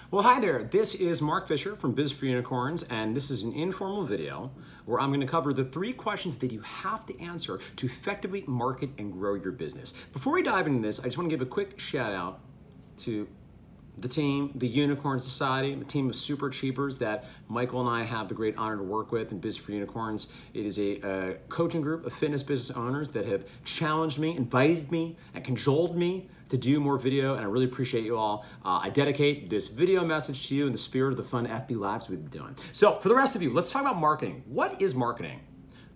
Well, hi there. This is Mark Fisher from Biz for Unicorns, and this is an informal video where I'm going to cover the 3 questions that you have to answer to effectively market and grow your business. Before we dive into this, I just want to give a quick shout out to the team, the Unicorn Society, a team of super achievers that Michael and I have the great honor to work with in Biz for Unicorns. It is a coaching group of fitness business owners that have challenged me, invited me, and cajoled me to do more video, and I really appreciate you all. I dedicate this video message to you in the spirit of the fun FB Lives we've been doing. So for the rest of you, let's talk about marketing. What is marketing?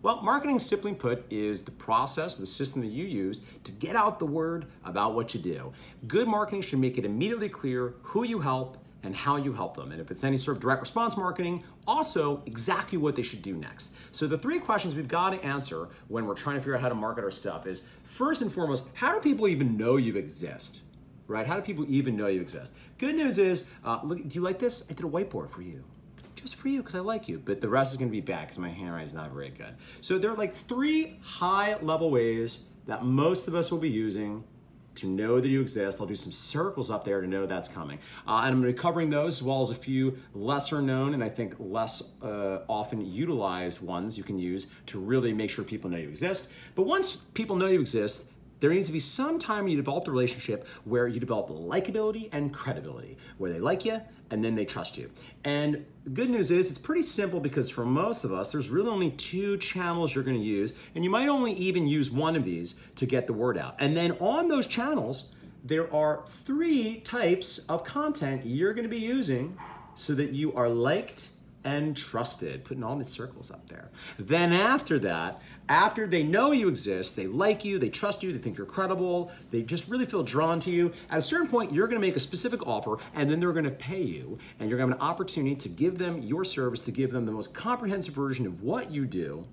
Well, marketing, simply put, is the process, the system that you use to get out the word about what you do. Good marketing should make it immediately clear who you help and how you help them. And if it's any sort of direct response marketing, also exactly what they should do next. So the 3 questions we've got to answer when we're trying to figure out how to market our stuff is, first and foremost, how do people even know you exist? Right? How do people even know you exist? Good news is, look, do you like this? I did a whiteboard for you. Just for you, because I like you, but the rest is gonna be bad because my handwriting is not very good. So there are like 3 high-level ways that most of us will be using to know that you exist. I'll do some circles up there to know that's coming. And I'm gonna be covering those as well as a few lesser known and I think less often utilized ones you can use to really make sure people know you exist. But once people know you exist, there needs to be some time you develop the relationship where you develop likability and credibility, where they like you and then they trust you. And the good news is it's pretty simple because for most of us, there's really only 2 channels you're gonna use, and you might only even use one of these to get the word out. And then on those channels, there are 3 types of content you're gonna be using so that you are liked and trusted, putting all the circles up there. Then after that, after they know you exist, they like you, they trust you, they think you're credible, they just really feel drawn to you, at a certain point, you're gonna make a specific offer and then they're gonna pay you, and you're gonna have an opportunity to give them your service, to give them the most comprehensive version of what you do,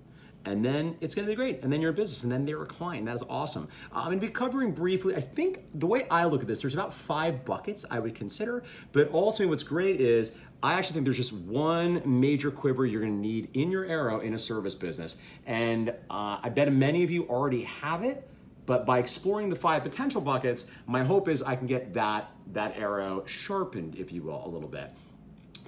and then it's gonna be great. And then you're a business, and then they're a client. That is awesome. I'm gonna be covering briefly, I think the way I look at this, there's about 5 buckets I would consider, but ultimately what's great is, I actually think there's just one major quiver you're gonna need in your arrow in a service business. And I bet many of you already have it, but by exploring the 5 potential buckets, my hope is I can get that arrow sharpened, if you will, a little bit.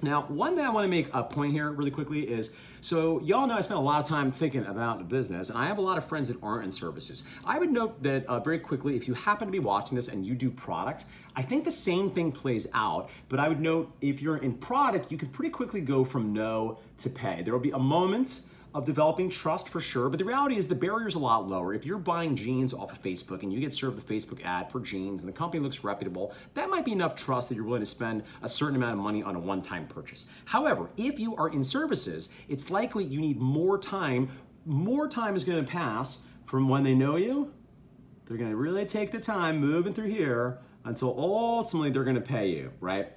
Now, one thing I want to make a point here really quickly is, so y'all know I spent a lot of time thinking about the business, and I have a lot of friends that aren't in services. I would note that very quickly, if you happen to be watching this and you do product, I think the same thing plays out, but I would note if you're in product, you can pretty quickly go from no to pay. There will be a moment of developing trust for sure, but the reality is the barrier is a lot lower. If you're buying jeans off of Facebook and you get served a Facebook ad for jeans and the company looks reputable, that might be enough trust that you're willing to spend a certain amount of money on a one-time purchase. However, if you are in services, it's likely you need more time. More time is gonna pass from when they know you. They're gonna really take the time moving through here until ultimately they're gonna pay you, right?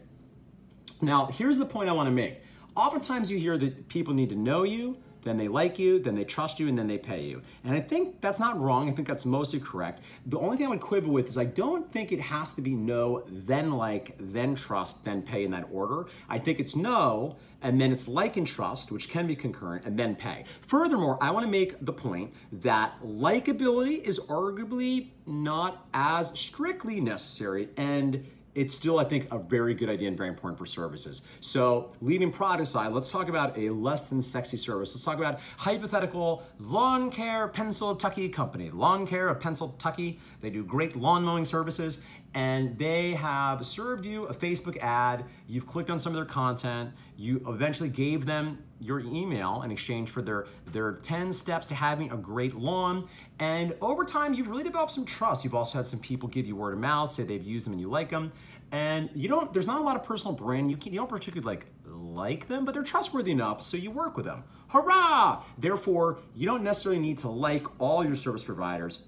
Now, here's the point I wanna make. Oftentimes you hear that people need to know you, then they like you, then they trust you, and then they pay you. And I think that's not wrong. I think that's mostly correct. The only thing I would quibble with is I don't think it has to be no, then like, then trust, then pay in that order. I think it's no, and then it's like and trust, which can be concurrent, and then pay. Furthermore, I wanna make the point that likability is arguably not as strictly necessary, and it's still, I think, a very good idea and very important for services. So leaving product aside, let's talk about a less than sexy service. Let's talk about hypothetical lawn care Pennsylvania company. Lawn care of Pennsylvania. They do great lawn mowing services, and they have served you a Facebook ad. You've clicked on some of their content. You eventually gave them your email in exchange for their 10 steps to having a great lawn. And over time, you've really developed some trust. You've also had some people give you word of mouth, say they've used them and you like them. And there's not a lot of personal brand. You don't particularly like them, but they're trustworthy enough, so you work with them. Hurrah! Therefore, you don't necessarily need to like all your service providers,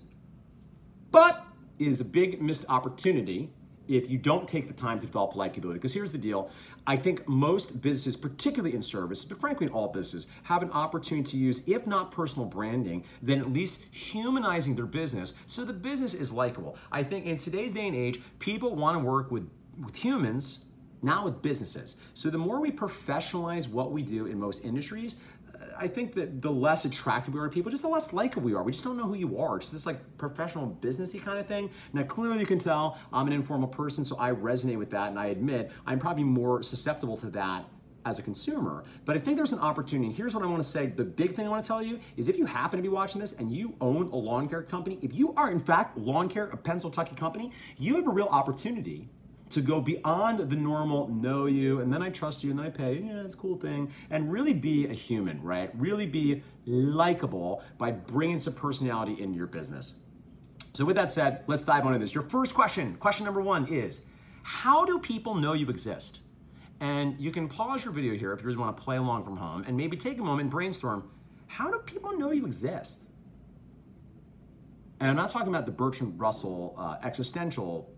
but it is a big missed opportunity if you don't take the time to develop likability. Because here's the deal. I think most businesses, particularly in service, but frankly in all businesses, have an opportunity to use, if not personal branding, then at least humanizing their business so the business is likable. I think in today's day and age, people want to work with humans, not with businesses. So the more we professionalize what we do in most industries, I think that the less attractive we are to people, just the less likable we are. We just don't know who you are. It's this like professional businessy kind of thing. Now clearly you can tell I'm an informal person, so I resonate with that, and I admit I'm probably more susceptible to that as a consumer. But I think there's an opportunity. Here's what I want to say. The big thing I want to tell you is if you happen to be watching this and you own a lawn care company, if you are in fact lawn care, a Pennsylvania company, you have a real opportunity to go beyond the normal know you, and then I trust you, and then I pay, yeah, it's a cool thing, and really be a human, right? Really be likable by bringing some personality into your business. So with that said, let's dive into this. Your first question number one is, how do people know you exist? And you can pause your video here if you really want to play along from home and maybe take a moment and brainstorm, how do people know you exist? And I'm not talking about the Bertrand Russell existential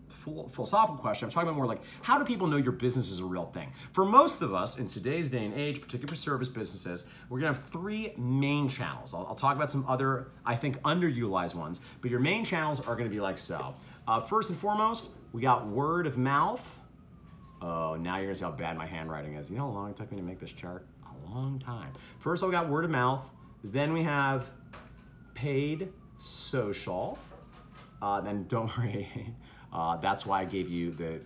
philosophical question. I'm talking about more like, how do people know your business is a real thing? For most of us in today's day and age, particularly for service businesses, we're gonna have three main channels. I'll talk about some other, I think, underutilized ones, but your main channels are gonna be like so. First and foremost, we got word of mouth. Oh, now you're gonna see how bad my handwriting is. You know how long it took me to make this chart? A long time. First, we got word of mouth. Then we have paid social. Then don't worry. That's why I gave you the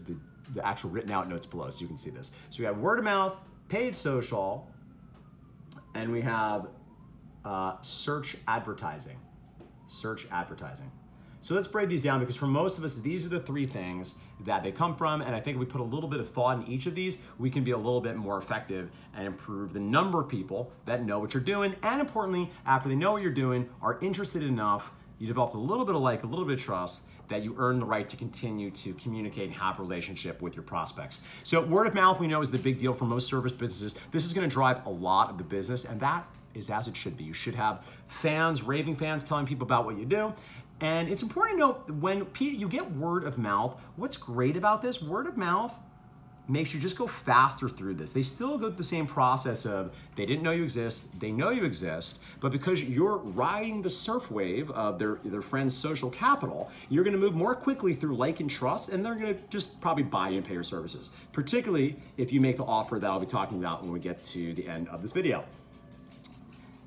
actual written out notes below so you can see this. So we have word of mouth, paid social, and we have search advertising. Search advertising. So let's break these down because for most of us, these are the three things that they come from. And I think if we put a little bit of thought in each of these, we can be a little bit more effective and improve the number of people that know what you're doing. And importantly, after they know what you're doing, are interested enough, you develop a little bit of like, a little bit of trust, that you earn the right to continue to communicate and have a relationship with your prospects. So word of mouth, we know, is the big deal for most service businesses. This is gonna drive a lot of the business, and that is as it should be. You should have fans, raving fans, telling people about what you do. And it's important to know when you get word of mouth, what's great about this, word of mouth makes you just go faster through this. They still go through the same process of they didn't know you exist, they know you exist, but because you're riding the surf wave of their friend's social capital, you're gonna move more quickly through like and trust, and they're gonna just probably buy you and pay your services, particularly if you make the offer that I'll be talking about when we get to the end of this video.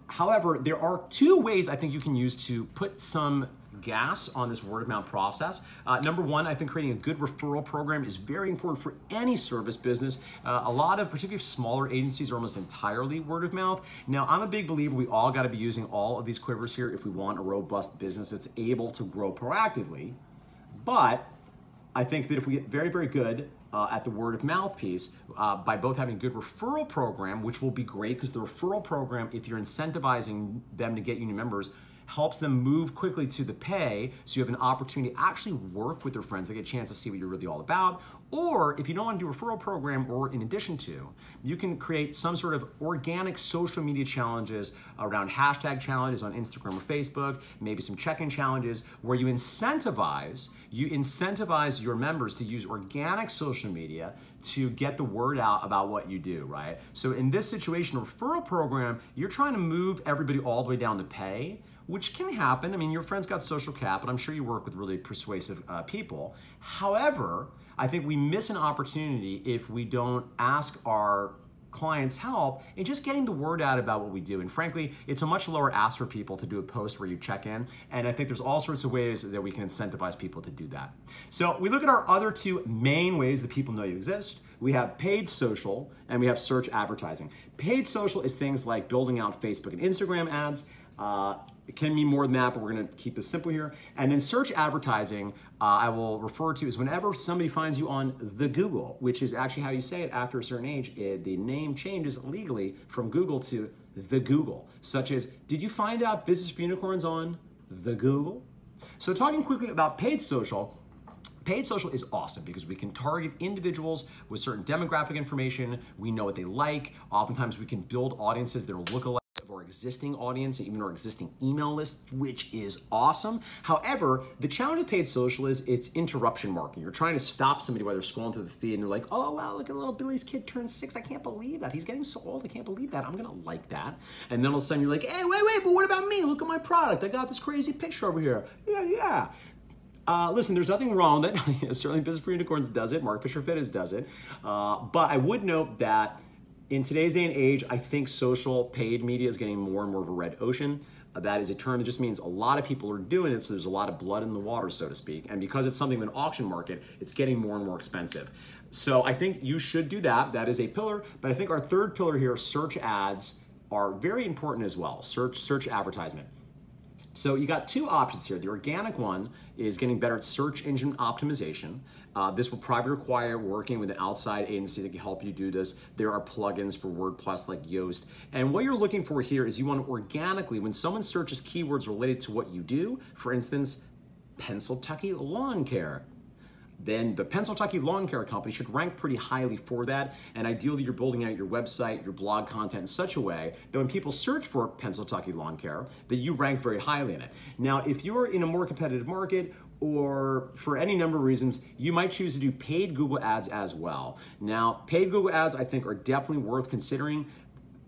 However, there are two ways I think you can use to put some gas on this word of mouth process. Number one, I think creating a good referral program is very important for any service business. A lot of particularly smaller agencies are almost entirely word of mouth. Now, I'm a big believer we all got to be using all of these quivers here if we want a robust business that's able to grow proactively. But I think that if we get very, very good at the word of mouth piece, by both having a good referral program, which will be great because the referral program, if you're incentivizing them to get you new members, helps them move quickly to the pay, so you have an opportunity to actually work with their friends. They get a chance to see what you're really all about. Or if you don't want to do a referral program, or in addition to, you can create some sort of organic social media challenges around hashtag challenges on Instagram or Facebook, maybe some check-in challenges where you incentivize your members to use organic social media to get the word out about what you do, right? So in this situation, a referral program, you're trying to move everybody all the way down to pay, which can happen. I mean, your friend's got social capital. I'm sure you work with really persuasive people. However, I think we miss an opportunity if we don't ask our clients help in just getting the word out about what we do. And frankly, it's a much lower ask for people to do a post where you check in. And I think there's all sorts of ways that we can incentivize people to do that. So we look at our other two main ways that people know you exist. We have paid social and we have search advertising. Paid social is things like building out Facebook and Instagram ads. It can mean more than that, but we're gonna keep this simple here. And then search advertising, I will refer to as whenever somebody finds you on the Google, which is actually how you say it after a certain age, the name changes legally from Google to the Google, such as, did you find out Business for Unicorns on the Google? So talking quickly about paid social is awesome because we can target individuals with certain demographic information. We know what they like. Oftentimes we can build audiences that are lookalikes of our existing audience and even our existing email list, which is awesome. However, the challenge with paid social is it's interruption marketing. You're trying to stop somebody while they're scrolling through the feed and they're like, oh wow, look at little Billy's kid turned 6. I can't believe that. He's getting so old. I can't believe that. I'm gonna like that. And then all of a sudden you're like, hey, wait, but what about me? Look at my product. I got this crazy picture over here. Yeah. Listen, there's nothing wrong with it. Certainly Business for Unicorns does it. Mark Fisher Fitness does it. But I would note that In today's day and age, I think social paid media is getting more and more of a red ocean. That is a term that just means a lot of people are doing it, so there's a lot of blood in the water, so to speak. And because it's something of an auction market, it's getting more and more expensive. So I think you should do that. That is a pillar. But I think our third pillar here, search ads, are very important as well. Search advertisement. So you got two options here. The organic one is getting better at search engine optimization. This will probably require working with an outside agency that can help you do this. There are plugins for WordPress like Yoast. And what you're looking for here is you want to organically, when someone searches keywords related to what you do, for instance, Pennsylvania lawn care, then the Pennsylvania Lawn Care Company should rank pretty highly for that. And ideally, you're building out your website, your blog content in such a way that when people search for Pennsylvania Lawn Care, that you rank very highly in it. Now, if you're in a more competitive market, or for any number of reasons, you might choose to do paid Google ads as well. Now, paid Google ads, I think, are definitely worth considering.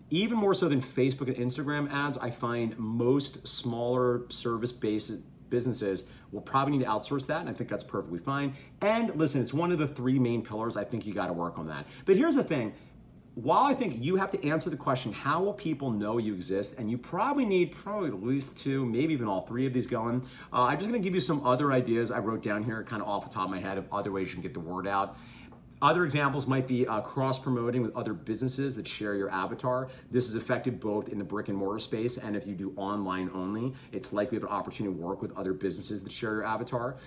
Even more so than Facebook and Instagram ads, I find most smaller service-based businesses will probably need to outsource that, and I think that's perfectly fine. And listen, it's one of the three main pillars. I think you got to work on that. But here's the thing. While I think you have to answer the question, how will people know you exist? And you probably need at least two, maybe even all three of these going. I'm just going to give you some other ideas I wrote down here kind of off the top of my head of other ways you can get the word out. Other examples might be cross-promoting with other businesses that share your avatar. This is effective both in the brick and mortar space, and if you do online only, it's likely you have an opportunity to work with other businesses that share your avatar.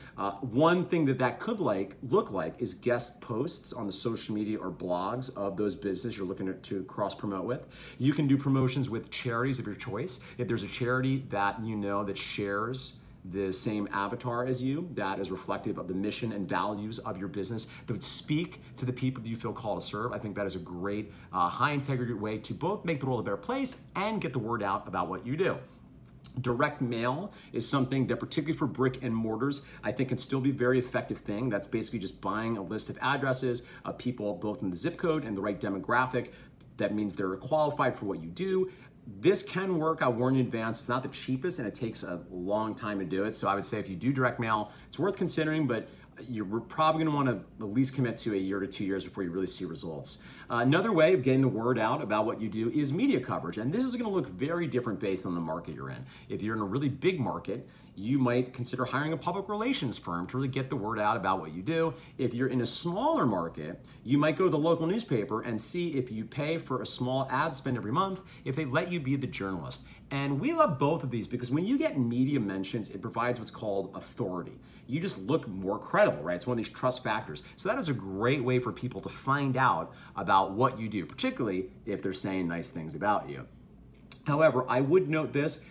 One thing that could look like is guest posts on the social media or blogs of those businesses you're looking to cross-promote with. You can do promotions with charities of your choice. If there's a charity that you know that shares the same avatar as you, that is reflective of the mission and values of your business, that would speak to the people that you feel called to serve. I think that is a great, high integrity way to both make the world a better place and get the word out about what you do. Direct mail is something that, particularly for brick and mortars, I think can still be a very effective thing. That's basically just buying a list of addresses of people both in the zip code and the right demographic. That means they're qualified for what you do. This can work, I'll warn you in advance. It's not the cheapest and it takes a long time to do it. So I would say if you do direct mail, it's worth considering, but you're probably gonna wanna at least commit to a year to 2 years before you really see results. Another way of getting the word out about what you do is media coverage. And this is gonna look very different based on the market you're in. If you're in a really big market, you might consider hiring a public relations firm to really get the word out about what you do. If you're in a smaller market, you might go to the local newspaper and see if you pay for a small ad spend every month, if they let you be the journalist. And we love both of these because when you get media mentions, it provides what's called authority. You just look more credible, right? It's one of these trust factors. So that is a great way for people to find out about what you do, particularly if they're saying nice things about you. However, I would note this.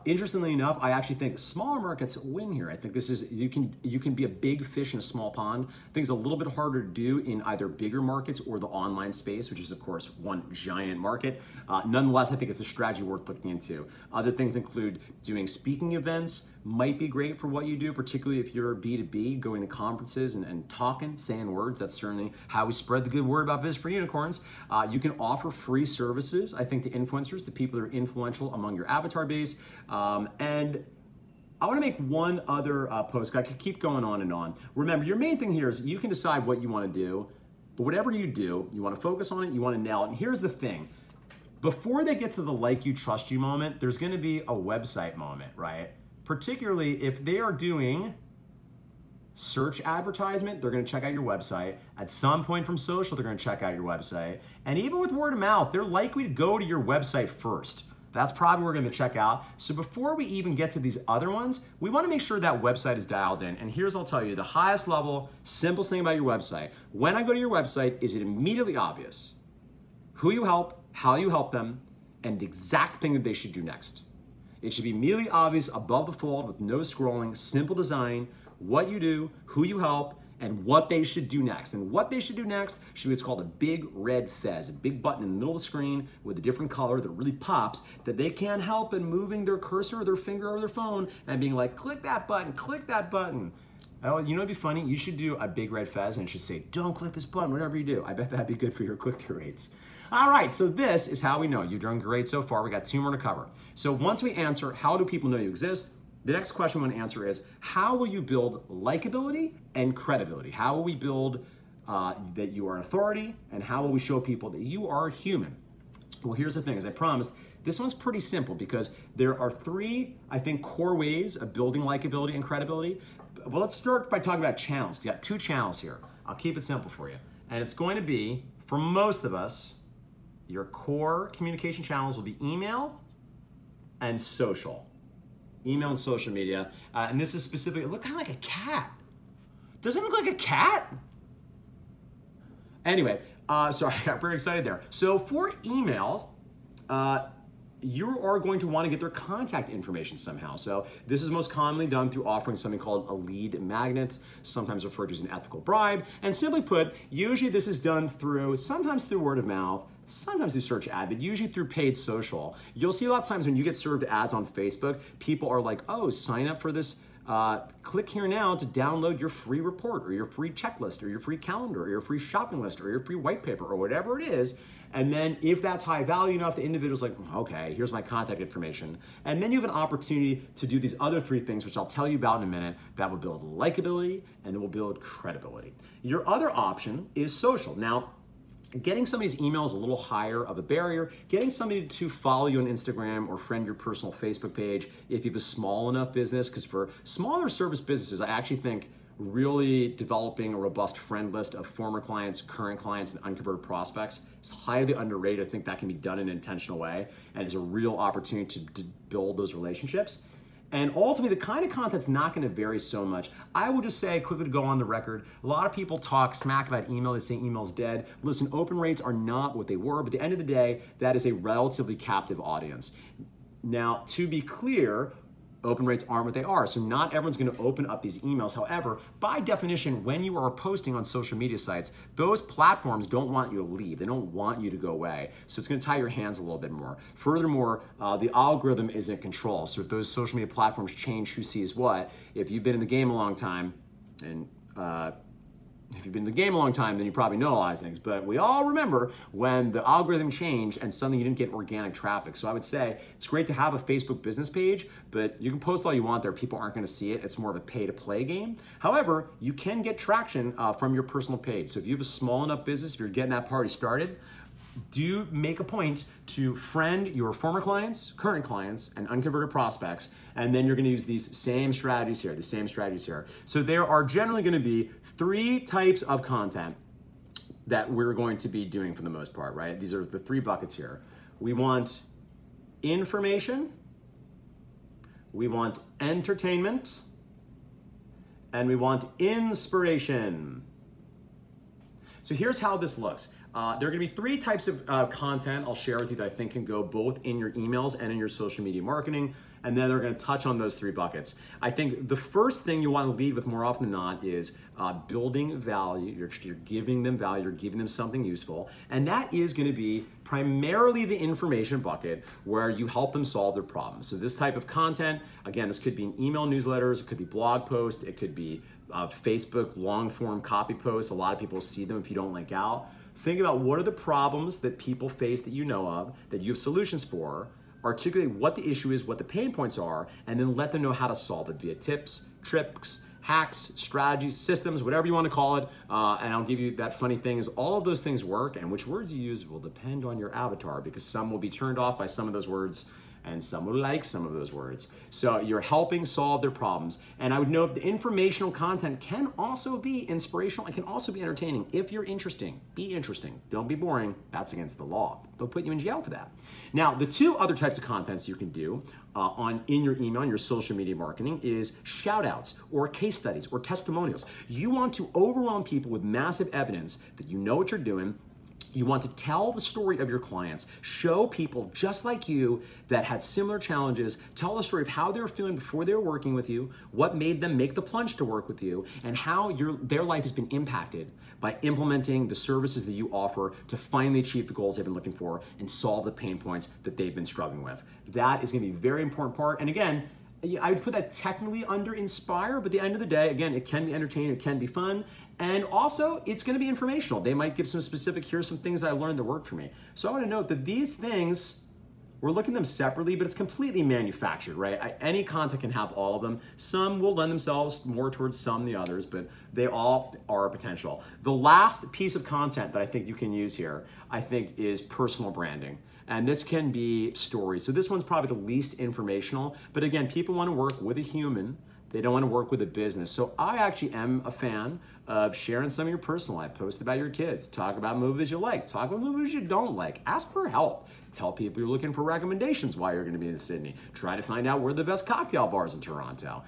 Interestingly enough, I actually think smaller markets win here. I think this is, you can be a big fish in a small pond. I think it's a little bit harder to do in either bigger markets or the online space, which is of course one giant market. Nonetheless, I think it's a strategy worth looking into. Other things include doing speaking events, might be great for what you do, particularly if you're B2B, going to conferences and talking, saying words. That's certainly how we spread the good word about Biz for Unicorns. You can offer free services, I think, to influencers, to people that are influential among your avatar base. And I want to make one other post. I could keep going on and on. Remember, your main thing here is you can decide what you want to do, but whatever you do, you want to focus on it, you want to nail it. And here's the thing. Before they get to the like you, trust you moment, there's going to be a website moment, right? Particularly if they are doing search advertisement, they're going to check out your website. At some point from social, they're going to check out your website. And even with word of mouth, they're likely to go to your website first. That's probably what we're going to check out. So before we even get to these other ones, we want to make sure that website is dialed in. And here's, I'll tell you, the highest level, simplest thing about your website. When I go to your website, is it immediately obvious who you help, how you help them, and the exact thing that they should do next? It should be immediately obvious above the fold with no scrolling, simple design, what you do, who you help, and what they should do next. And what they should do next should be what's called a big red fez, a big button in the middle of the screen with a different color that really pops, that they can't help in moving their cursor or their finger or their phone and being like, click that button, click that button. Oh, you know what'd be funny? You should do a big red fez and it should say, don't click this button, whatever you do. I bet that'd be good for your click-through rates. All right, so this is how we know. You've done great so far. We got 2 more to cover. So once we answer, how do people know you exist? The next question we want to answer is, how will you build likability and credibility? How will we build that you are an authority, and how will we show people that you are human? Well, here's the thing, as I promised, this one's pretty simple because there are three, I think, core ways of building likability and credibility. Well, let's start by talking about channels. You got two channels here. I'll keep it simple for you. And it's going to be, for most of us, your core communication channels will be email and social. Email and social media. And this is specifically, it looks kind of like a cat. Doesn't it look like a cat? Anyway, sorry, I got very excited there. So for email, you are going to want to get their contact information somehow. So this is most commonly done through offering something called a lead magnet, sometimes referred to as an ethical bribe. And simply put, usually this is done through, sometimes through word of mouth, sometimes through search ad, but usually through paid social. You'll see a lot of times when you get served ads on Facebook, people are like, oh, sign up for this. Click here now to download your free report or your free checklist or your free calendar or your free shopping list or your free white paper or whatever it is. And then if that's high value enough, the individual's like, okay, here's my contact information. And then you have an opportunity to do these other three things, which I'll tell you about in a minute, that will build likability and it will build credibility. Your other option is social. Now, getting somebody's email is a little higher of a barrier. Getting somebody to follow you on Instagram or friend your personal Facebook page, if you have a small enough business, because for smaller service businesses, I actually think really developing a robust friend list of former clients, current clients, and unconverted prospects is highly underrated. I think that can be done in an intentional way and is a real opportunity to build those relationships. And ultimately, the kind of content's not going to vary so much. I would just say, quickly to go on the record, a lot of people talk smack about email. They say email's dead. Listen, open rates are not what they were, but at the end of the day, that is a relatively captive audience. Now, to be clear, open rates aren't what they are. So not everyone's going to open up these emails. However, by definition, when you are posting on social media sites, those platforms don't want you to leave. They don't want you to go away. So it's going to tie your hands a little bit more. Furthermore, the algorithm is in control. So if those social media platforms change who sees what, if you've been in the game a long time, and if you've been in the game a long time, then you probably know a lot of things. But we all remember when the algorithm changed and suddenly you didn't get organic traffic. So I would say it's great to have a Facebook business page, but you can post all you want there. People aren't going to see it. It's more of a pay-to-play game. However, you can get traction from your personal page. So if you have a small enough business, if you're getting that party started, do make a point to friend your former clients, current clients, and unconverted prospects, and then you're going to use these same strategies here, the same strategies here. So there are generally going to be three types of content that we're going to be doing for the most part, right? These are the three buckets here. We want information, we want entertainment, and we want inspiration. So here's how this looks. There are going to be three types of content I'll share with you that I think can go both in your emails and in your social media marketing, and then they're going to touch on those three buckets. I think the first thing you want to lead with more often than not is building value. You're giving them value, you're giving them something useful, and that is going to be primarily the information bucket where you help them solve their problems. So this type of content, again, this could be in email newsletters, it could be blog posts, it could be Facebook long form copy posts. A lot of people see them if you don't link out. Think about what are the problems that people face that you know of, that you have solutions for, articulate what the issue is, what the pain points are, and then let them know how to solve it via tips, tricks, hacks, strategies, systems, whatever you want to call it. And I'll give you that funny thing is all of those things work, and which words you use will depend on your avatar, because some will be turned off by some of those words and some will like some of those words. So you're helping solve their problems. And I would note the informational content can also be inspirational. It can also be entertaining. If you're interesting, be interesting. Don't be boring. That's against the law. They'll put you in jail for that. Now, the two other types of contents you can do in your email, in your social media marketing is shout outs or case studies or testimonials. You want to overwhelm people with massive evidence that you know what you're doing. You want to tell the story of your clients, show people just like you that had similar challenges, tell the story of how they were feeling before they were working with you, what made them make the plunge to work with you, and how their life has been impacted by implementing the services that you offer to finally achieve the goals they've been looking for and solve the pain points that they've been struggling with. That is going to be a very important part. And again, I would put that technically under inspire, but at the end of the day, again, it can be entertaining, it can be fun, and also it's going to be informational. They might give some specific, here's some things I learned that worked for me. So I want to note that these things we're looking at them separately, but it's completely manufactured, right? Any content can have all of them. Some will lend themselves more towards some than the others, but they all are potential. The last piece of content that I think you can use here, I think, is personal branding. And this can be stories. So this one's probably the least informational, but again, people want to work with a human. They don't want to work with a business. So I actually am a fan of sharing some of your personal life. Post about your kids. Talk about movies you like. Talk about movies you don't like. Ask for help. Tell people you're looking for recommendations while you're going to be in Sydney. Try to find out where the best cocktail bars in Toronto.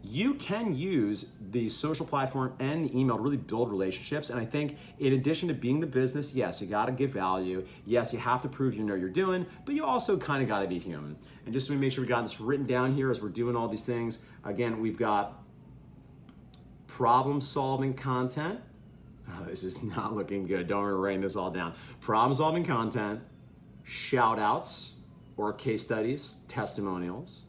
You can use the social platform and the email to really build relationships. And I think in addition to being the business, yes, you got to give value. Yes, you have to prove you know you're doing, but you also kind of got to be human. And just to make sure we got this written down here as we're doing all these things. Again, we've got problem-solving content. Oh, this is not looking good. Don't worry, writing this all down. Problem-solving content, shout-outs or case studies, testimonials.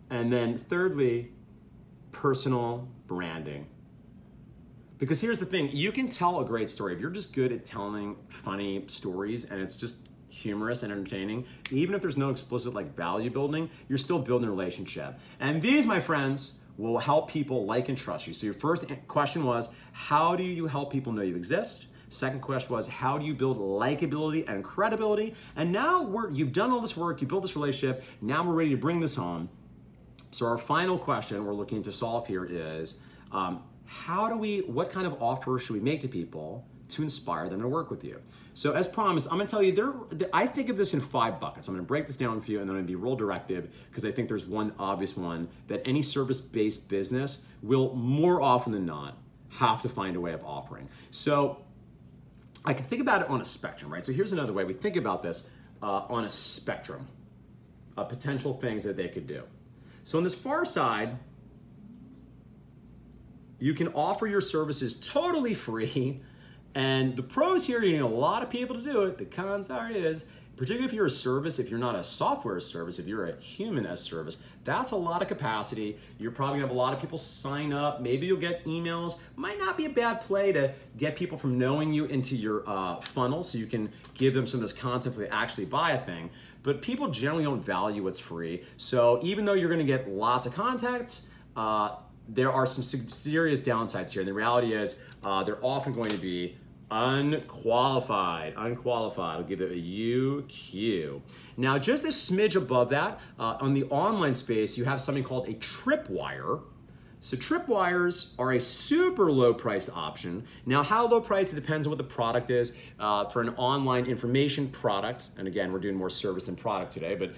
And then thirdly, personal branding. Because here's the thing, you can tell a great story. If you're just good at telling funny stories and it's just humorous and entertaining, even if there's no explicit like value building, you're still building a relationship. And these, my friends, will help people like and trust you. So your first question was, how do you help people know you exist? Second question was, how do you build likability and credibility? And now you've done all this work, you built this relationship, now we're ready to bring this home. So our final question we're looking to solve here is, what kind of offer should we make to people to inspire them to work with you? So as promised, I'm gonna tell you, I think of this in 5 buckets. I'm gonna break this down for you and then I'm gonna be real directive because I think there's one obvious one that any service-based business will more often than not have to find a way of offering. So I can think about it on a spectrum, right? So here's another way we think about this on a spectrum of potential things that they could do. So on this far side, you can offer your services totally free. And the pros here, you need a lot of people to do it. The cons is, particularly if you're a service, if you're not a software service, if you're a human as service, that's a lot of capacity. You're probably gonna have a lot of people sign up. Maybe you'll get emails. Might not be a bad play to get people from knowing you into your funnel so you can give them some of this content so they actually buy a thing. But people generally don't value what's free. So even though you're gonna get lots of contacts, there are some serious downsides here. And the reality is they're often going to be unqualified. I'll give it a UQ. Now, just a smidge above that, on the online space, you have something called a tripwire. So tripwires are a super low priced option. Now, how low priced, it depends on what the product is. For an online information product, and again, we're doing more service than product today, but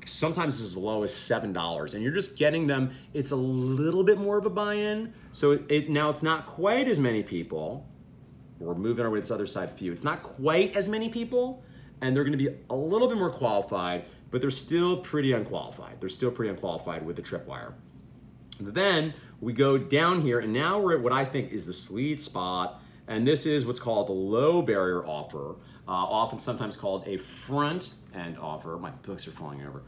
sometimes it's as low as $7, and you're just getting them, it's a little bit more of a buy-in. So now it's not quite as many people. We're moving over to this other side view. It's not quite as many people, and they're gonna be a little bit more qualified, but they're still pretty unqualified. They're still pretty unqualified with the tripwire. And then we go down here, and now we're at what I think is the sweet spot, and this is what's called the low barrier offer, often sometimes called a front-end offer. My books are falling over.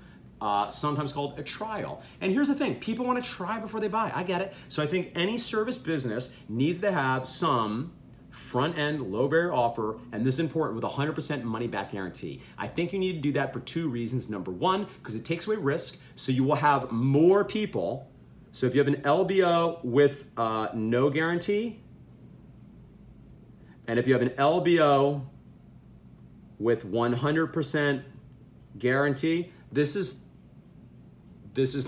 Sometimes called a trial. And here's the thing, people wanna try before they buy, I get it. So I think any service business needs to have some front-end, low barrier offer, and this is important, with 100% money-back guarantee. I think you need to do that for 2 reasons. Number 1, because it takes away risk, so you will have more people. So if you have an LBO with no guarantee, and if you have an LBO with 100% guarantee, this is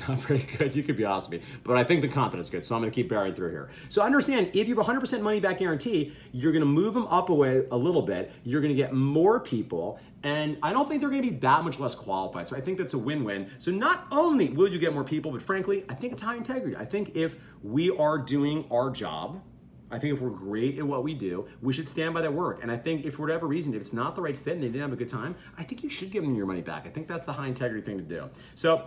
not very good. You could be honest with me, but I think the content is good, so I'm gonna keep barreling through here. So understand, if you have 100% money back guarantee, you're gonna move them up away a little bit, you're gonna get more people, and I don't think they're gonna be that much less qualified, so I think that's a win-win. So not only will you get more people, but frankly, I think it's high integrity. I think if we are doing our job, I think if we're great at what we do, we should stand by that work. And I think if for whatever reason, if it's not the right fit and they didn't have a good time, I think you should give them your money back. I think that's the high integrity thing to do. So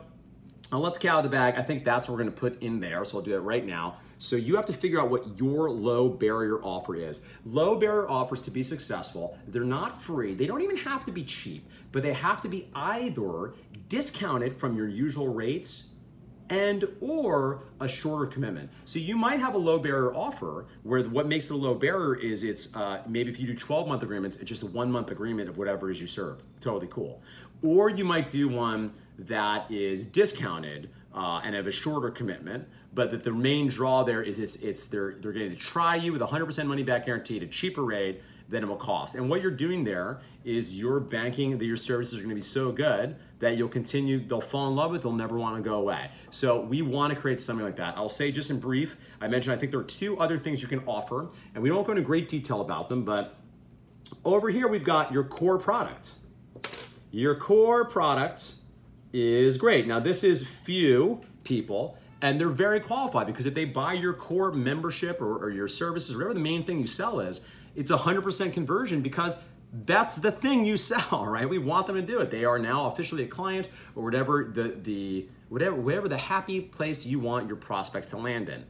I'll let the cat out of the bag. I think that's what we're gonna put in there, so I'll do that right now. So you have to figure out what your low barrier offer is. Low barrier offers, to be successful, they're not free. They don't even have to be cheap, but they have to be either discounted from your usual rates and or a shorter commitment. So you might have a low barrier offer where what makes it a low barrier is it's maybe if you do 12-month agreements, it's just a 1-month agreement of whatever it is you serve. Totally cool. Or you might do one that is discounted and have a shorter commitment, but that the main draw there is they're going to try you with 100% money back guarantee at a cheaper rate than it will cost. And what you're doing there is you're banking that your services are going to be so good that you'll continue, they'll fall in love with, they'll never want to go away. So we want to create something like that. I'll say just in brief, I mentioned I think there are 2 other things you can offer, and we won't go into great detail about them, but over here we've got your core product. Your core product is great. Now this is few people, and they're very qualified because if they buy your core membership or your services, whatever the main thing you sell is, it's 100% conversion because that's the thing you sell, right? We want them to do it. They are now officially a client or whatever whatever the happy place you want your prospects to land in.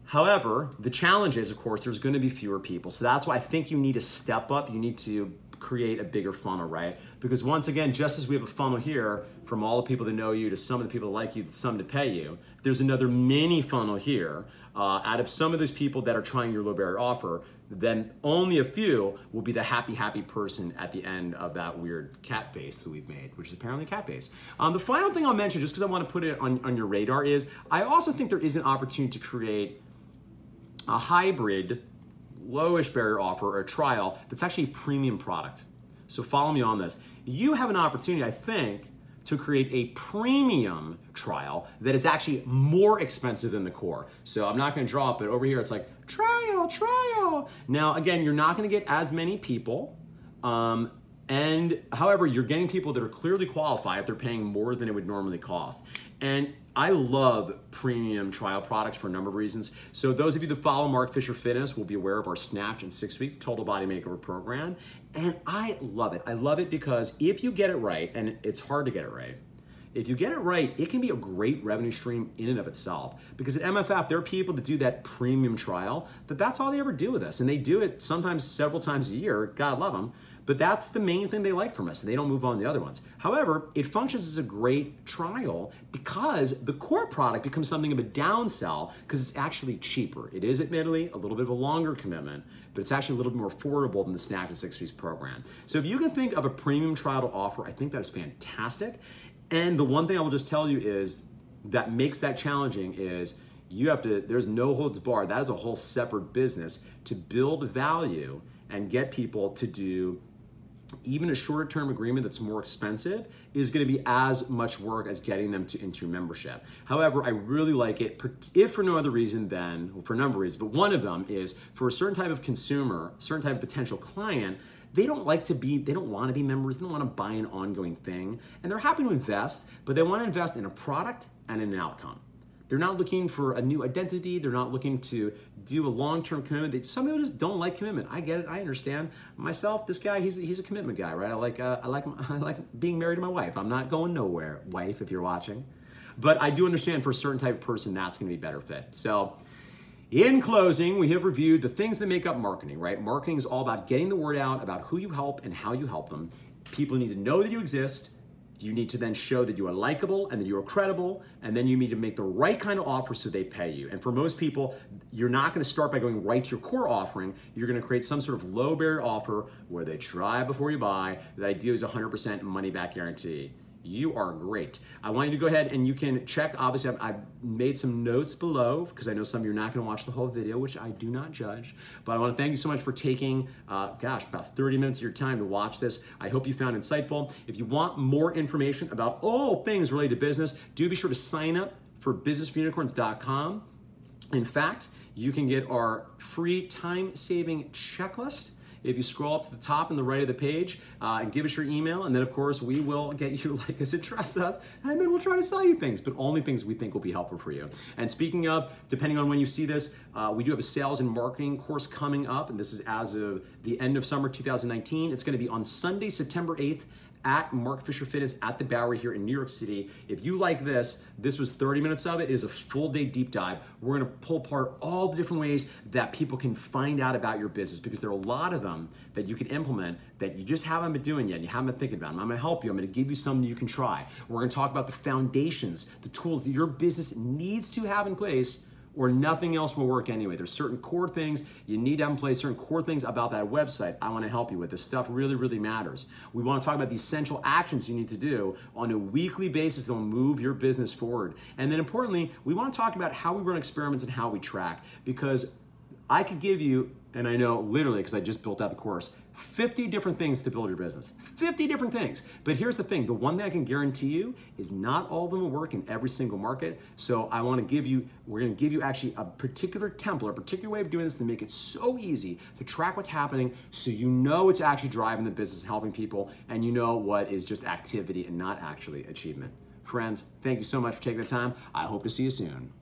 However, the challenge is, of course, there's going to be fewer people. So that's why I think you need to step up. You need to create a bigger funnel, right? Because once again, just as we have a funnel here from all the people that know you to some of the people that like you, to some to pay you, there's another mini funnel here. Out of some of those people that are trying your low barrier offer, then only a few will be the happy person at the end of that weird cat face that we've made, which is apparently a cat face. The final thing I'll mention, just because I want to put it on your radar, is I also think there is an opportunity to create a hybrid lowish barrier offer or a trial that's actually a premium product. So follow me on this. You have an opportunity, I think, to create a premium trial that is actually more expensive than the core. So I'm not going to draw it, but over here it's like trial. Now again, you're not going to get as many people, and however, you're getting people that are clearly qualified if they're paying more than it would normally cost. And I love premium trial products for a number of reasons. So those of you that follow Mark Fisher Fitness will be aware of our Snapped in 6 Weeks Total Body Makeover program. And I love it. I love it because if you get it right, and it's hard to get it right, if you get it right, it can be a great revenue stream in and of itself. Because at MFF, there are people that do that premium trial, that's all they ever do with us. And they do it sometimes several times a year, God love them. But that's the main thing they like from us, and they don't move on to the other ones. However, it functions as a great trial because the core product becomes something of a downsell because it's actually cheaper. It is admittedly a little bit of a longer commitment, but it's actually a little bit more affordable than the Snapped in 6 Weeks program. So if you can think of a premium trial to offer, I think that is fantastic. And the one thing I will just tell you is that makes that challenging is you have to, there's no holds barred. That is a whole separate business to build value and get people to do even a shorter term agreement that's more expensive is going to be as much work as getting them into your membership. However, I really like it, if for no other reason than, well, for a number of reasons, but one of them is for a certain type of consumer, certain type of potential client, they don't want to be members, they don't want to buy an ongoing thing, and they're happy to invest, but they want to invest in a product and in an outcome. They're not looking for a new identity. They're not looking to do a long-term commitment. Some people just don't like commitment. I get it. I understand. Myself, this guy, he's a commitment guy, right? I like being married to my wife. I'm not going nowhere, wife, if you're watching. But I do understand for a certain type of person, that's going to be a better fit. So in closing, we have reviewed the things that make up marketing, right? Marketing is all about getting the word out about who you help and how you help them. People need to know that you exist. You need to then show that you are likable and that you are credible, and then you need to make the right kind of offer so they pay you. And for most people, you're not going to start by going right to your core offering. You're going to create some sort of low barrier offer where they try before you buy. The idea is 100% money back guarantee. You are great. I want you to go ahead and you can check. Obviously, I've made some notes below because I know some of you are not going to watch the whole video, which I do not judge. But I want to thank you so much for taking, about 30 minutes of your time to watch this. I hope you found it insightful. If you want more information about all things related to business, do be sure to sign up for businessforunicorns.com. In fact, you can get our free time-saving checklist if you scroll up to the top and the right of the page and give us your email, and then of course we will get you like us and trust us, and then we'll try to sell you things, but only things we think will be helpful for you. And speaking of, depending on when you see this, we do have a sales and marketing course coming up, and this is as of the end of summer 2019. It's going to be on Sunday, September 8th at Mark Fisher Fitness at the Bowery here in New York City. If you like this was 30 minutes of it. It is a full day deep dive. We're gonna pull apart all the different ways that people can find out about your business, because there are a lot of them that you can implement that you just haven't been doing yet and you haven't been thinking about. And I'm gonna help you. I'm gonna give you something you can try. We're gonna talk about the foundations, the tools that your business needs to have in place, or nothing else will work anyway. There's certain core things you need to have in place, certain core things about that website I want to help you with. This stuff really, really matters. We want to talk about the essential actions you need to do on a weekly basis that will move your business forward. And then importantly, we want to talk about how we run experiments and how we track, because I could give you, and I know literally because I just built out the course, 50 different things to build your business. 50 different things. But here's the thing, the one thing I can guarantee you is not all of them will work in every single market. So I want to give you, we're going to give you actually a particular template, a particular way of doing this to make it so easy to track what's happening, so you know it's actually driving the business and helping people, and you know what is just activity and not actually achievement. Friends, thank you so much for taking the time. I hope to see you soon.